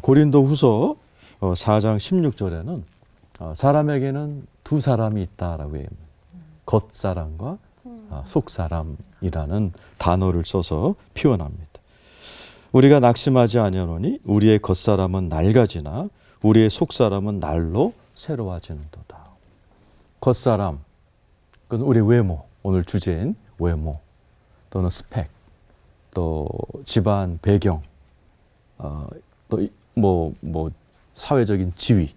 고린도 후서 4장 16절에는 사람에게는 두 사람이 있다라고 해요. 겉사람과 속사람이라는 단어를 써서 표현합니다. 우리가 낙심하지 아니하노니 우리의 겉사람은 낡아지나 우리의 속사람은 날로 새로워지는도다. 겉사람, 그건 우리 외모, 오늘 주제인 외모 또는 스펙, 또 집안 배경, 또 사회적인 지위,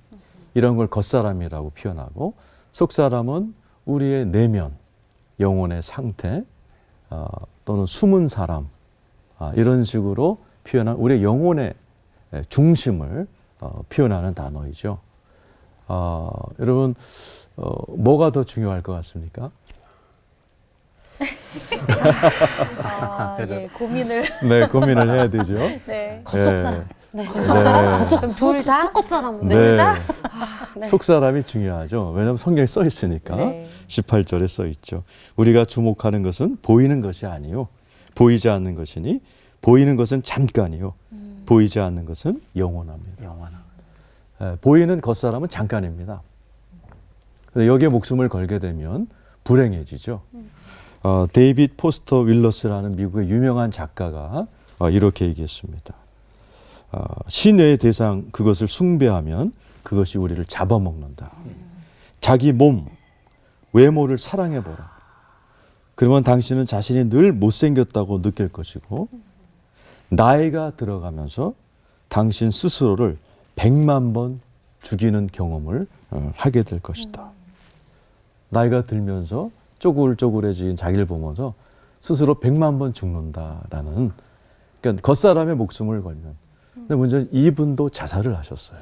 이런 걸 겉사람이라고 표현하고, 속사람은 우리의 내면, 영혼의 상태, 또는 숨은 사람, 이런 식으로 표현한 우리의 영혼의 중심을 표현하는 단어이죠. 여러분, 뭐가 더 중요할 것 같습니까? 네, 고민을. 네, 고민을 해야 되죠. 네. 겉속사람. 네. 그럼 둘 다? 속겉사람. 네. 네. 속사람이 중요하죠. 왜냐하면 성경에 써 있으니까. 네. 18절에 써 있죠. 우리가 주목하는 것은 보이는 것이 아니요 보이지 않는 것이니 보이는 것은 잠깐이요 보이지 않는 것은 영원합니다. 보이는 겉사람은 잠깐입니다. 근데 여기에 목숨을 걸게 되면 불행해지죠. 데이빗 포스터 윌러스라는 미국의 유명한 작가가 이렇게 얘기했습니다. 신의 대상 그것을 숭배하면 그것이 우리를 잡아먹는다. 자기 몸, 외모를 사랑해보라. 그러면 당신은 자신이 늘 못생겼다고 느낄 것이고 나이가 들어가면서 당신 스스로를 100만 번 죽이는 경험을 하게 될 것이다. 나이가 들면서 쪼글쪼글해진 자기를 보면서 스스로 100만 번 죽는다라는, 그러니까 겉사람의 목숨을 걸면. 근데 문제는 이분도 자살을 하셨어요.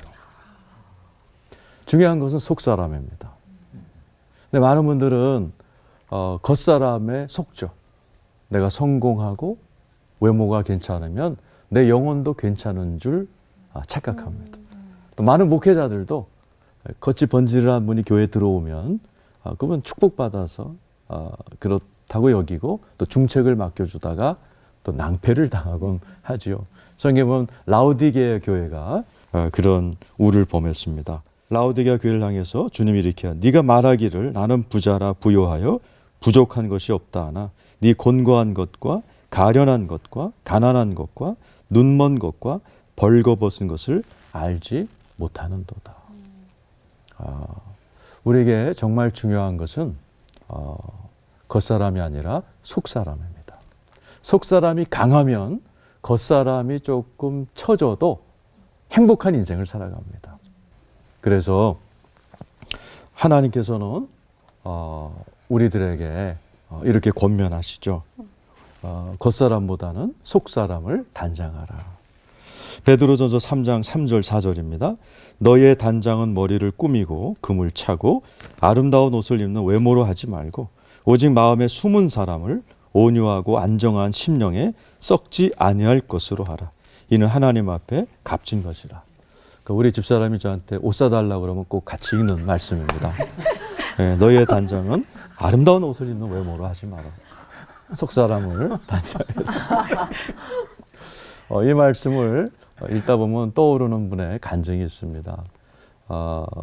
중요한 것은 속사람입니다. 근데 많은 분들은 겉사람에 속죠. 내가 성공하고 외모가 괜찮으면 내 영혼도 괜찮은 줄 착각합니다. 또 많은 목회자들도 겉이 번지르한 분이 교회에 들어오면 그분 축복받아서 그렇다고 여기고 또 중책을 맡겨주다가 또 낭패를 당하곤 하지요. 성경에 보면 라우디게아 교회가 그런 우를 범했습니다. 라우디게아 교회를 향해서 주님이 이렇게 네가 말하기를 나는 부자라 부요하여 부족한 것이 없다 하나 네 곤고한 것과 가련한 것과 가난한 것과 눈먼 것과 벌거벗은 것을 알지 못하는도다. 우리에게 정말 중요한 것은 겉사람이 아니라 속사람입니다. 속사람이 강하면 겉사람이 조금 처져도 행복한 인생을 살아갑니다. 그래서 하나님께서는 우리들에게 이렇게 권면하시죠. 겉사람보다는 속사람을 단장하라. 베드로전서 3장 3절 4절입니다. 너의 단장은 머리를 꾸미고 금을 차고 아름다운 옷을 입는 외모로 하지 말고 오직 마음에 숨은 사람을 온유하고 안정한 심령에 썩지 아니할 것으로 하라. 이는 하나님 앞에 값진 것이라. 그러니까 우리 집사람이 저한테 옷 사달라고 그러면 꼭 같이 읽는 말씀입니다. 네, 너의 단장은 아름다운 옷을 입는 외모로 하지 마라. 속사람을 단장해라. 이 말씀을 읽다 보면 떠오르는 분의 간증이 있습니다.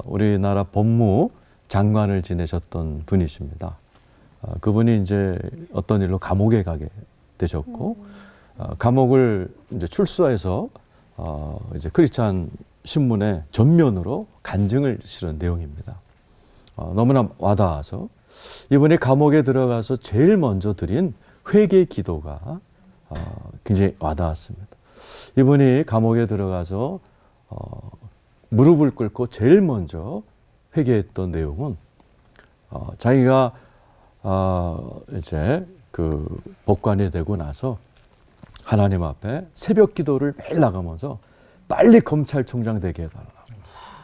우리나라 법무 장관을 지내셨던 분이십니다. 그분이 이제 어떤 일로 감옥에 가게 되셨고, 감옥을 이제 출소해서 이제 크리스찬 신문에 전면으로 간증을 실은 내용입니다. 너무나 와닿아서 이분이 감옥에 들어가서 제일 먼저 드린 회개 기도가 굉장히 와닿았습니다. 이분이 감옥에 들어가서 무릎을 꿇고 제일 먼저 회개했던 내용은 자기가 이제 그 법관이 되고 나서 하나님 앞에 새벽 기도를 매일 나가면서 빨리 검찰총장 되게 해달라.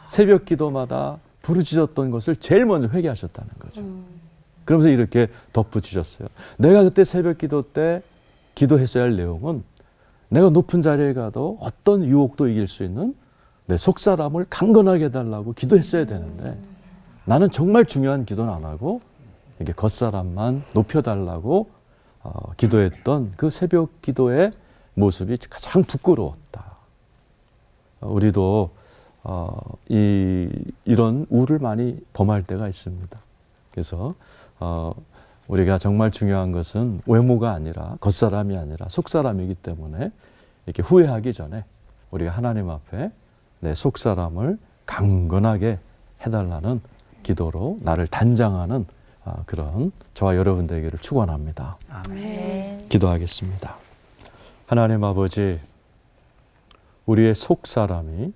새벽 기도마다 부르짖었던 것을 제일 먼저 회개하셨다는 거죠. 그러면서 이렇게 덧붙이셨어요. 내가 그때 새벽 기도 때 기도했어야 할 내용은 내가 높은 자리에 가도 어떤 유혹도 이길 수 있는 내 속사람을 강건하게 해달라고 기도했어야 되는데 나는 정말 중요한 기도는 안 하고 이게 겉사람만 높여달라고 기도했던 그 새벽 기도의 모습이 가장 부끄러웠다. 우리도 이런 우를 많이 범할 때가 있습니다. 그래서 우리가 정말 중요한 것은 외모가 아니라 겉사람이 아니라 속사람이기 때문에 이렇게 후회하기 전에 우리가 하나님 앞에 내 속사람을 강건하게 해달라는 기도로 나를 단장하는 그런 저와 여러분 되기를 축원합니다. 아멘. 기도하겠습니다. 하나님 아버지, 우리의 속사람이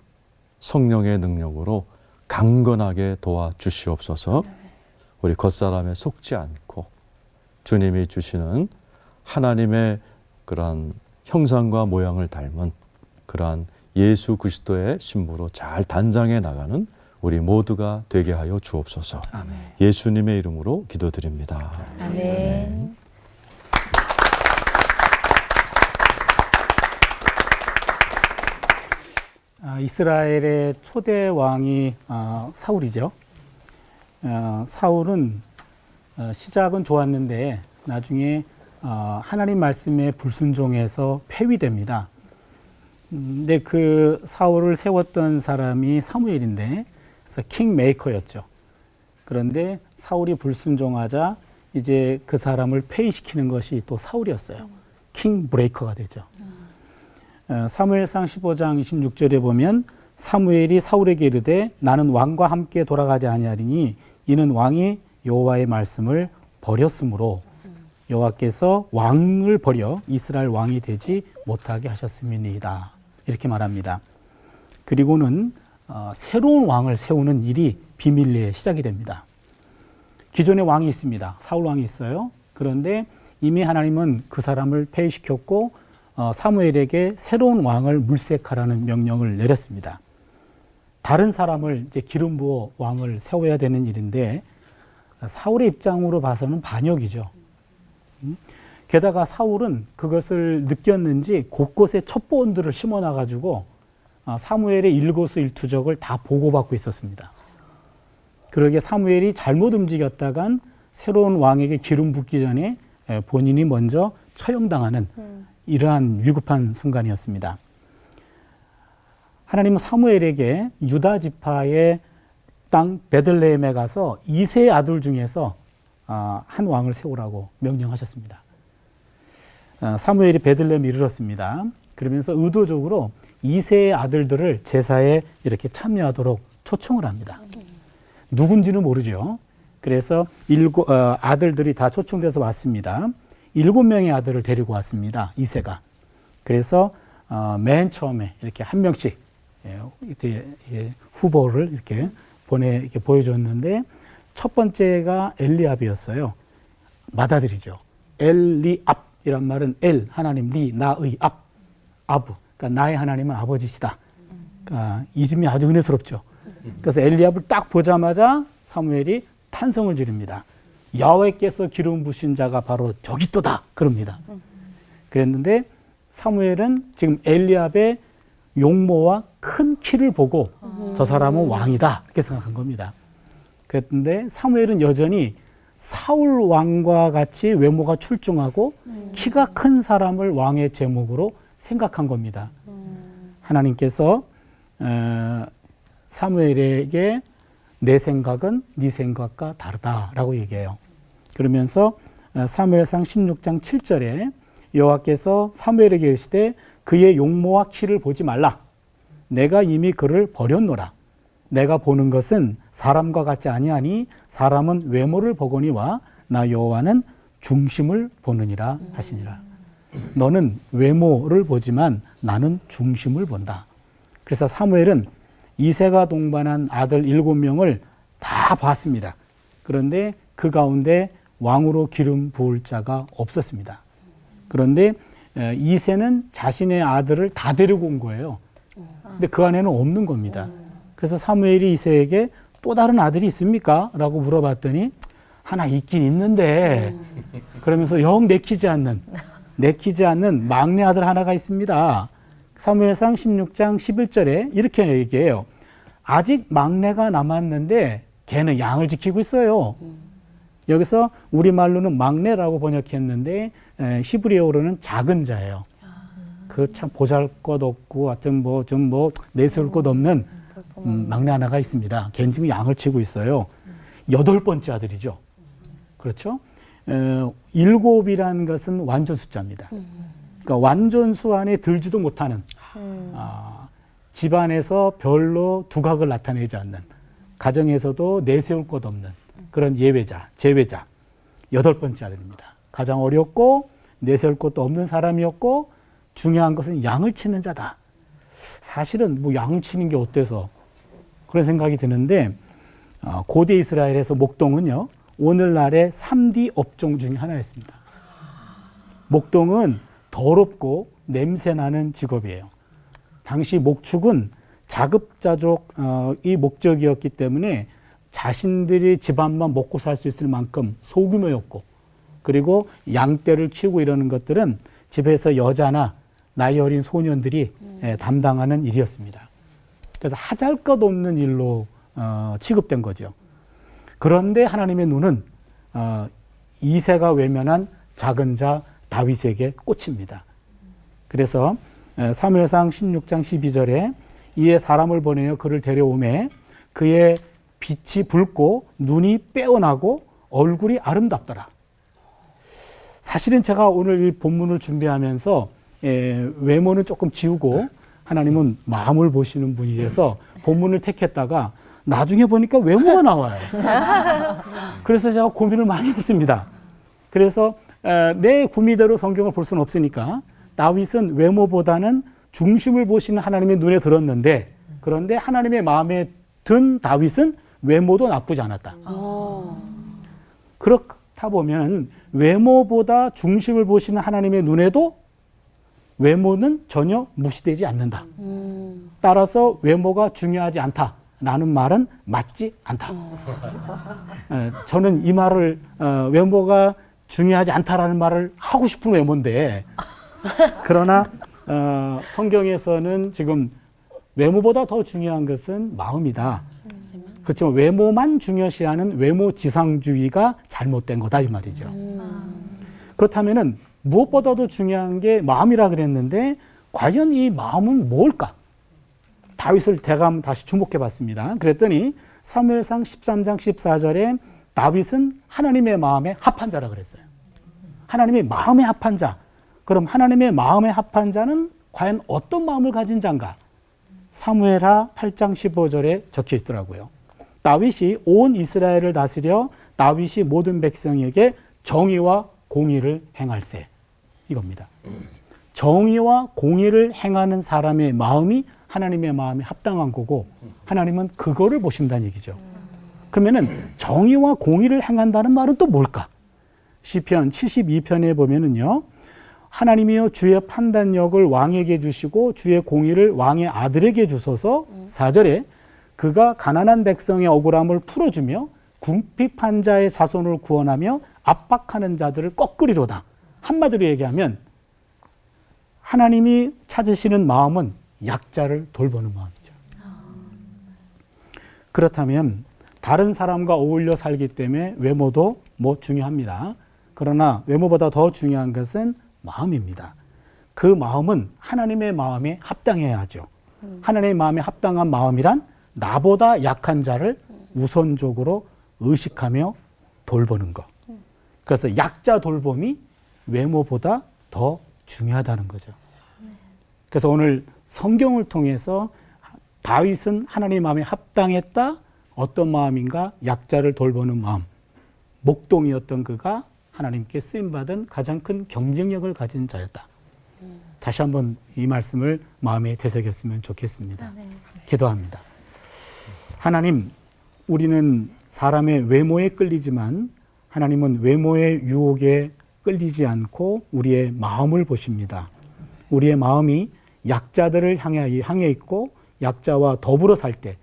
성령의 능력으로 강건하게 도와주시옵소서. 우리 겉사람에 속지 않고 주님이 주시는 하나님의 그러한 형상과 모양을 닮은 그러한 예수 그리스도의 신부로 잘 단장해 나가는 우리 모두가 되게 하여 주옵소서. 아멘. 예수님의 이름으로 기도드립니다. 아멘. 이스라엘의 초대 왕이 사울이죠. 사울은 시작은 좋았는데 나중에 하나님 말씀에 불순종해서 폐위됩니다. 근데 그 사울을 세웠던 사람이 사무엘인데, 그래서 킹메이커였죠. 그런데 사울이 불순종하자 이제 그 사람을 폐위시키는 것이 또 사울이었어요. 킹브레이커가 되죠. 사무엘상 15장 26절에 보면 사무엘이 사울에게 이르되 나는 왕과 함께 돌아가지 아니하리니 이는 왕이 여호와의 말씀을 버렸으므로 여호와께서 왕을 버려 이스라엘 왕이 되지 못하게 하셨음이니이다. 이렇게 말합니다. 그리고는 새로운 왕을 세우는 일이 비밀리에 시작이 됩니다. 기존에 왕이 있습니다. 사울 왕이 있어요. 그런데 이미 하나님은 그 사람을 폐위시켰고 사무엘에게 새로운 왕을 물색하라는 명령을 내렸습니다. 다른 사람을 이제 기름 부어 왕을 세워야 되는 일인데 사울의 입장으로 봐서는 반역이죠. 게다가 사울은 그것을 느꼈는지 곳곳에 첩보원들을 심어놔가지고 사무엘의 일거수일투족을 다 보고받고 있었습니다. 그러게 사무엘이 잘못 움직였다간 새로운 왕에게 기름 붓기 전에 본인이 먼저 처형당하는 이러한 위급한 순간이었습니다. 하나님은 사무엘에게 유다 지파의 땅 베들레헴에 가서 이세의 아들 중에서 한 왕을 세우라고 명령하셨습니다. 사무엘이 베들레헴에 이르렀습니다. 그러면서 의도적으로 이세의 아들들을 제사에 이렇게 참여하도록 초청을 합니다. 누군지는 모르죠. 그래서 아들들이 다 초청돼서 왔습니다. 7명의 아들을 데리고 왔습니다. 이세가. 그래서 맨 처음에 이렇게 한 명씩 후보를 이렇게 보여줬는데 첫 번째가 엘리압이었어요. 맏아들이죠. 엘리압이란 말은 엘 하나님, 리 나의 아브. 그러니까 나의 하나님은 아버지시다. 그러니까 이름이 아주 은혜스럽죠. 그래서 엘리압을 딱 보자마자 사무엘이 탄성을 지릅니다. 야훼께서 기름 부신 자가 바로 저기 있도다 그럽니다. 그랬는데 사무엘은 지금 엘리압의 용모와 큰 키를 보고 저 사람은 왕이다 이렇게 생각한 겁니다. 그랬는데 사무엘은 여전히 사울 왕과 같이 외모가 출중하고 키가 큰 사람을 왕의 제목으로 생각한 겁니다. 하나님께서 사무엘에게 내 생각은 네 생각과 다르다라고 얘기해요. 그러면서 사무엘상 16장 7절에 여호와께서 사무엘에게 이르시되 그의 용모와 키를 보지 말라. 내가 이미 그를 버렸노라. 내가 보는 것은 사람과 같지 아니하니 사람은 외모를 보거니와 나 여호와는 중심을 보느니라 하시니라. 너는 외모를 보지만 나는 중심을 본다. 그래서 사무엘은 이새가 동반한 아들 7명을 다 봤습니다. 그런데 그 가운데 왕으로 기름 부을 자가 없었습니다. 그런데 이새는 자신의 아들을 다 데리고 온 거예요. 근데 그 안에는 없는 겁니다. 그래서 사무엘이 이새에게 또 다른 아들이 있습니까? 라고 물어봤더니 하나 있긴 있는데 그러면서 영 내키지 않는 막내 아들 하나가 있습니다. 사무엘상 16장 11절에 이렇게 얘기해요. 아직 막내가 남았는데 걔는 양을 지키고 있어요. 여기서 우리말로는 막내라고 번역했는데 히브리어로는 작은 자예요. 그 참 보잘것없고 하여튼 뭐 좀 뭐 내세울 것 없는 막내 하나가 있습니다. 걔는 지금 양을 치고 있어요. 8번째 아들이죠. 그렇죠? 7이라는 것은 완전 숫자입니다. 그러니까 완전수 안에 들지도 못하는 집안에서 별로 두각을 나타내지 않는 가정에서도 내세울 것 없는 그런 예외자, 제외자 8번째 아들입니다. 가장 어렵고 내세울 것도 없는 사람이었고 중요한 것은 양을 치는 자다. 사실은 뭐 양을 치는 게 어때서 그런 생각이 드는데 고대 이스라엘에서 목동은요. 오늘날의 3D 업종 중에 하나였습니다. 목동은 더럽고 냄새나는 직업이에요. 당시 목축은 자급자족이 목적이었기 때문에 자신들이 집안만 먹고 살 수 있을 만큼 소규모였고 그리고 양떼를 키우고 이러는 것들은 집에서 여자나 나이 어린 소년들이 담당하는 일이었습니다. 그래서 하잘것없는 일로 취급된 거죠. 그런데 하나님의 눈은 이새가 외면한 작은 자 다윗에게 꽂힙니다. 그래서 사무엘상 16장 12절에 이에 사람을 보내어 그를 데려오매 그의 빛이 붉고 눈이 빼어나고 얼굴이 아름답더라. 사실은 제가 오늘 이 본문을 준비하면서 외모는 조금 지우고 하나님은 마음을 보시는 분이라서 본문을 택했다가 나중에 보니까 외모가 나와요. 그래서 제가 고민을 많이 했습니다. 그래서 내 구미대로 성경을 볼 수는 없으니까 다윗은 외모보다는 중심을 보시는 하나님의 눈에 들었는데 그런데 하나님의 마음에 든 다윗은 외모도 나쁘지 않았다. 그렇다 보면 외모보다 중심을 보시는 하나님의 눈에도 외모는 전혀 무시되지 않는다. 따라서 외모가 중요하지 않다라는 말은 맞지 않다. 저는 이 말을 외모가 중요하지 않다라는 말을 하고 싶은 외모인데 그러나 성경에서는 지금 외모보다 더 중요한 것은 마음이다. 그렇지만 외모만 중요시하는 외모 지상주의가 잘못된 거다 이 말이죠. 그렇다면은 무엇보다도 중요한 게 마음이라 그랬는데 과연 이 마음은 뭘까? 다윗을 대강 다시 주목해 봤습니다. 그랬더니 사무엘상 13장 14절에 다윗은 하나님의 마음에 합한 자라 그랬어요. 하나님의 마음에 합한 자. 그럼 하나님의 마음에 합한 자는 과연 어떤 마음을 가진 자인가? 사무엘하 8장 15절에 적혀 있더라고요. 다윗이 온 이스라엘을 다스려 다윗이 모든 백성에게 정의와 공의를 행할세. 이겁니다. 정의와 공의를 행하는 사람의 마음이 하나님의 마음에 합당한 거고 하나님은 그거를 보신다는 얘기죠. 그러면은 정의와 공의를 행한다는 말은 또 뭘까? 시편 72편에 보면은요. 하나님이여 주의 판단력을 왕에게 주시고 주의 공의를 왕의 아들에게 주소서. 4절에 그가 가난한 백성의 억울함을 풀어주며 궁핍한 자의 자손을 구원하며 압박하는 자들을 꺾으리로다. 한마디로 얘기하면 하나님이 찾으시는 마음은 약자를 돌보는 마음이죠. 그렇다면 다른 사람과 어울려 살기 때문에 외모도 뭐 중요합니다. 그러나 외모보다 더 중요한 것은 마음입니다. 그 마음은 하나님의 마음에 합당해야 하죠. 하나님의 마음에 합당한 마음이란 나보다 약한 자를 우선적으로 의식하며 돌보는 것. 그래서 약자 돌봄이 외모보다 더 중요하다는 거죠. 그래서 오늘 성경을 통해서 다윗은 하나님의 마음에 합당했다. 어떤 마음인가? 약자를 돌보는 마음. 목동이었던 그가 하나님께 쓰임받은 가장 큰 경쟁력을 가진 자였다. 다시 한번 이 말씀을 마음에 되새겼으면 좋겠습니다. 기도합니다. 하나님, 우리는 사람의 외모에 끌리지만 하나님은 외모의 유혹에 끌리지 않고 우리의 마음을 보십니다. 우리의 마음이 약자들을 향해 있고 약자와 더불어 살 때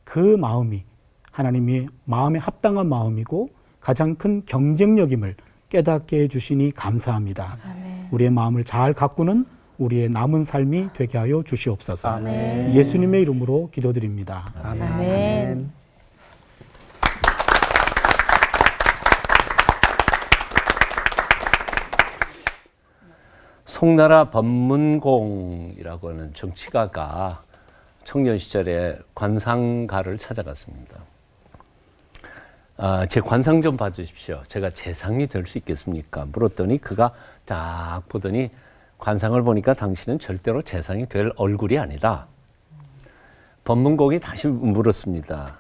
그 마음이 하나님의 마음에 합당한 마음이고 가장 큰 경쟁력임을 깨닫게 해주시니 감사합니다. 아멘. 우리의 마음을 잘 가꾸는 우리의 남은 삶이 되게 하여 주시옵소서. 아멘. 예수님의 이름으로 기도드립니다. 아멘. 송나라 법문공이라고 하는 정치가가 청년 시절에 관상가를 찾아갔습니다. 제 관상 좀 봐주십시오. 제가 재상이 될 수 있겠습니까? 물었더니 그가 딱 보더니 관상을 보니까 당신은 절대로 재상이 될 얼굴이 아니다. 법문공이 다시 물었습니다.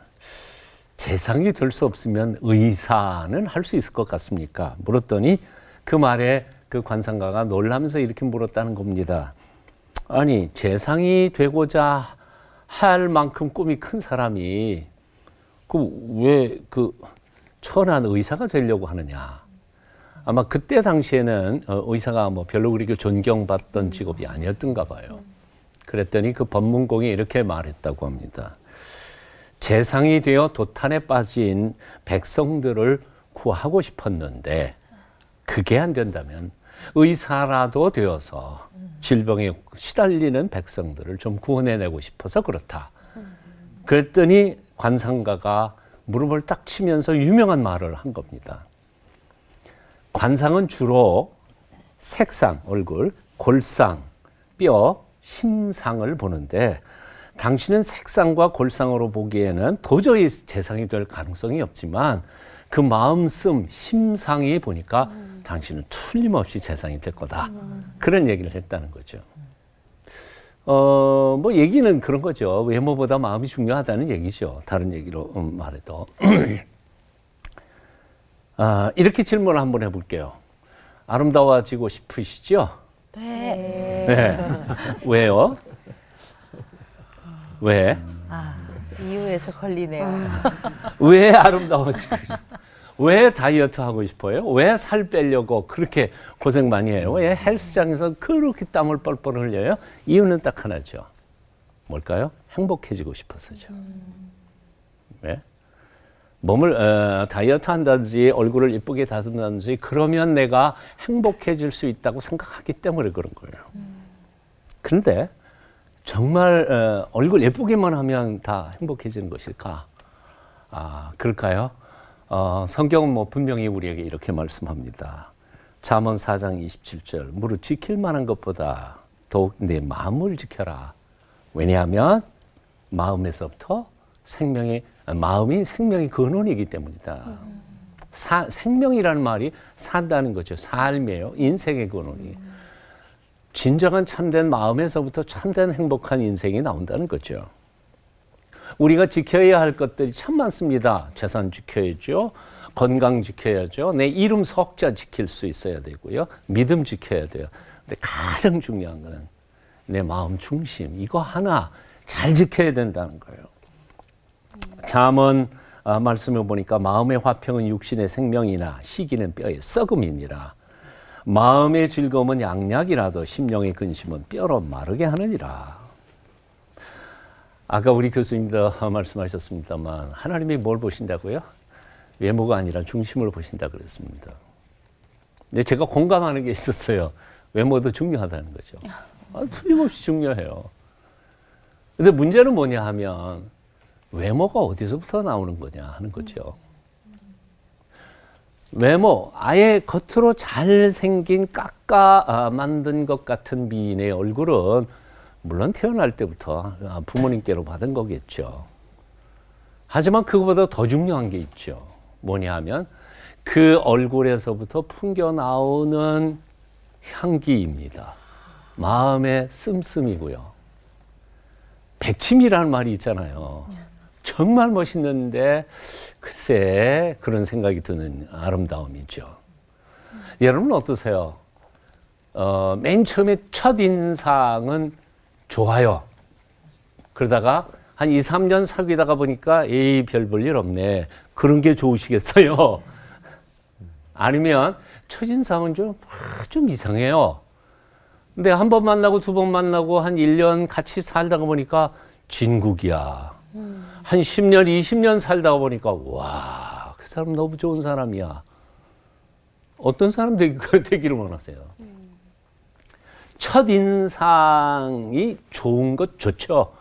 재상이 될 수 없으면 의사는 할 수 있을 것 같습니까? 물었더니 그 말에 그 관상가가 놀라면서 이렇게 물었다는 겁니다. 아니, 재상이 되고자 할 만큼 꿈이 큰 사람이 왜 천한 의사가 되려고 하느냐. 아마 그때 당시에는 의사가 뭐 별로 그렇게 존경받던 직업이 아니었던가 봐요. 그랬더니 그 법문공이 이렇게 말했다고 합니다. 재상이 되어 도탄에 빠진 백성들을 구하고 싶었는데 그게 안 된다면 의사라도 되어서 질병에 시달리는 백성들을 좀 구원해내고 싶어서 그렇다. 그랬더니 관상가가 무릎을 딱 치면서 유명한 말을 한 겁니다. 관상은 주로 색상, 얼굴, 골상, 뼈, 심상을 보는데 당신은 색상과 골상으로 보기에는 도저히 재상이 될 가능성이 없지만 그 마음씀, 심상이 보니까 당신은 틀림없이 재상이 될 거다. 그런 얘기를 했다는 거죠. 뭐 얘기는 그런 거죠. 외모보다 마음이 중요하다는 얘기죠. 다른 얘기로 말해도. 이렇게 질문을 한번 해볼게요. 아름다워지고 싶으시죠? 네. 네. 왜요? 왜? 이유에서 걸리네요. 왜 아름다워지고 싶어요? 왜 다이어트 하고 싶어요? 왜 살 빼려고 그렇게 고생 많이 해요? 왜 헬스장에서 그렇게 땀을 뻘뻘 흘려요? 이유는 딱 하나죠. 뭘까요? 행복해지고 싶어서죠. 왜? 몸을 다이어트 한다든지 얼굴을 이쁘게 다듬는다든지 그러면 내가 행복해질 수 있다고 생각하기 때문에 그런 거예요. 그런데 정말 얼굴 예쁘기만 하면 다 행복해지는 것일까? 그럴까요? 성경은 뭐 분명히 우리에게 이렇게 말씀합니다. 잠언 4장 27절 무릇 지킬 만한 것보다 더욱 내 마음을 지켜라. 왜냐하면 마음에서부터 마음이 생명의 근원이기 때문이다. 생명이라는 말이 산다는 거죠. 삶이에요. 인생의 근원이. 진정한 참된 마음에서부터 참된 행복한 인생이 나온다는 거죠. 우리가 지켜야 할 것들이 참 많습니다. 재산 지켜야죠. 건강 지켜야죠. 내 이름 석자 지킬 수 있어야 되고요. 믿음 지켜야 돼요. 근데 가장 중요한 거는 내 마음 중심. 이거 하나 잘 지켜야 된다는 거예요. 잠언 말씀을 보니까 마음의 화평은 육신의 생명이나 시기는 뼈의 썩음이니라. 마음의 즐거움은 양약이라도 심령의 근심은 뼈로 마르게 하느니라. 아까 우리 교수님도 말씀하셨습니다만 하나님이 뭘 보신다고요? 외모가 아니라 중심을 보신다 그랬습니다. 근데 제가 공감하는 게 있었어요. 외모도 중요하다는 거죠. 틀림없이 중요해요. 근데 문제는 뭐냐 하면 외모가 어디서부터 나오는 거냐 하는 거죠. 외모, 아예 겉으로 잘생긴 깎아 만든 것 같은 미인의 얼굴은 물론 태어날 때부터 부모님께로 받은 거겠죠. 하지만 그거보다 더 중요한 게 있죠. 뭐냐 하면 그 얼굴에서부터 풍겨 나오는 향기입니다. 마음의 씀씀이고요. 백침이라는 말이 있잖아요. 정말 멋있는데 글쎄 그런 생각이 드는 아름다움이죠. 여러분 어떠세요? 맨 처음에 첫인상은 좋아요. 그러다가 한 2, 3년 사귀다가 보니까 에이 별 볼 일 없네. 그런 게 좋으시겠어요? 아니면 첫인상은 좀 이상해요. 근데 한 번 만나고 두 번 만나고 한 1년 같이 살다가 보니까 진국이야. 한 10년, 20년 살다가 보니까 와, 그 사람 너무 좋은 사람이야. 어떤 사람 되기를 원하세요? 첫인상이 좋은 것 좋죠.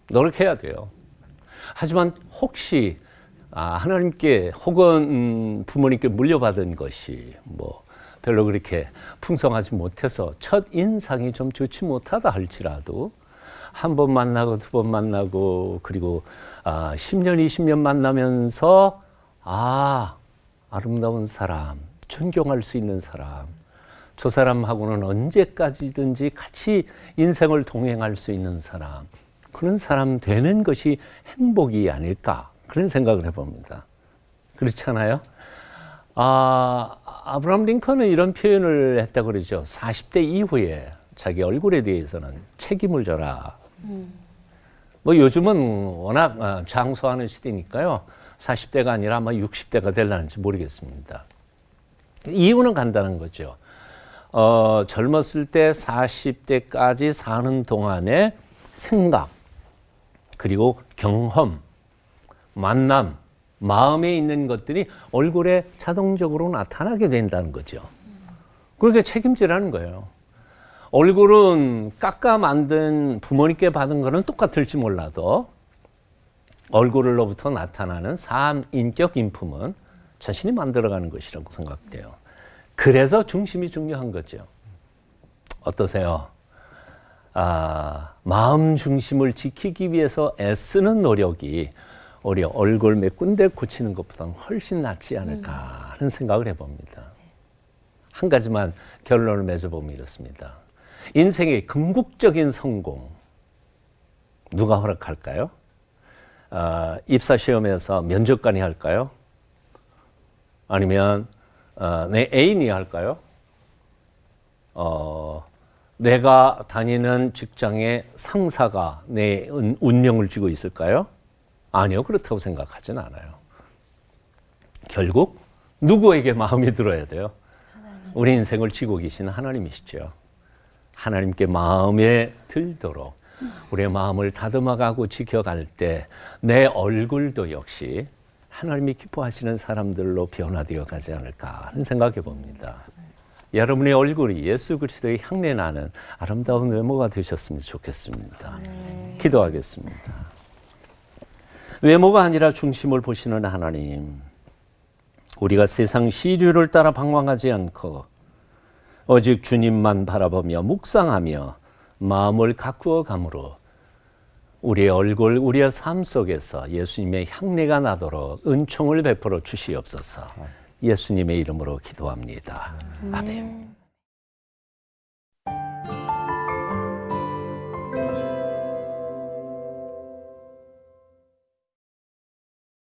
노력해야 돼요. 하지만 혹시 하나님께 혹은 부모님께 물려받은 것이 뭐 별로 그렇게 풍성하지 못해서 첫 인상이 좀 좋지 못하다 할지라도 한 번 만나고 두 번 만나고 그리고 10년, 20년 만나면서 아름다운 사람, 존경할 수 있는 사람, 저 사람하고는 언제까지든지 같이 인생을 동행할 수 있는 사람, 그런 사람 되는 것이 행복이 아닐까 그런 생각을 해봅니다. 그렇잖아요? 아브라함 링컨은 이런 표현을 했다고 그러죠. 40대 이후에 자기 얼굴에 대해서는 책임을 져라. 뭐 요즘은 워낙 장수하는 시대니까요. 40대가 아니라 아마 60대가 될라는지 모르겠습니다. 이유는 간단한 거죠. 젊었을 때 40대까지 사는 동안의 생각, 그리고 경험, 만남, 마음에 있는 것들이 얼굴에 자동적으로 나타나게 된다는 거죠. 그러니까 책임지라는 거예요. 얼굴은 깎아 만든 부모님께 받은 거는 똑같을지 몰라도 얼굴로부터 나타나는 삶, 인격, 인품은 자신이 만들어가는 것이라고 생각돼요. 그래서 중심이 중요한 거죠. 어떠세요? 마음 중심을 지키기 위해서 애쓰는 노력이 우리 얼굴 몇 군데 고치는 것보다는 훨씬 낫지 않을까 하는 생각을 해봅니다. 한 가지만 결론을 맺어보면 이렇습니다. 인생의 궁극적인 성공, 누가 허락할까요? 입사시험에서 면접관이 할까요? 아니면 내 애인이 할까요? 내가 다니는 직장의 상사가 내 운명을 쥐고 있을까요? 아니요, 그렇다고 생각하진 않아요. 결국 누구에게 마음이 들어야 돼요? 우리 인생을 쥐고 계신 하나님이시죠. 하나님께 마음에 들도록 우리의 마음을 다듬어가고 지켜갈 때 내 얼굴도 역시 하나님이 기뻐하시는 사람들로 변화되어 가지 않을까 하는 생각해 봅니다. 여러분의 얼굴이 예수 그리스도의 향내 나는 아름다운 외모가 되셨으면 좋겠습니다. 기도하겠습니다. 외모가 아니라 중심을 보시는 하나님, 우리가 세상 시류를 따라 방황하지 않고 오직 주님만 바라보며 묵상하며 마음을 가꾸어 감으로 우리의 얼굴, 우리의 삶 속에서 예수님의 향내가 나도록 은총을 베풀어 주시옵소서. 예수님의 이름으로 기도합니다. 아멘.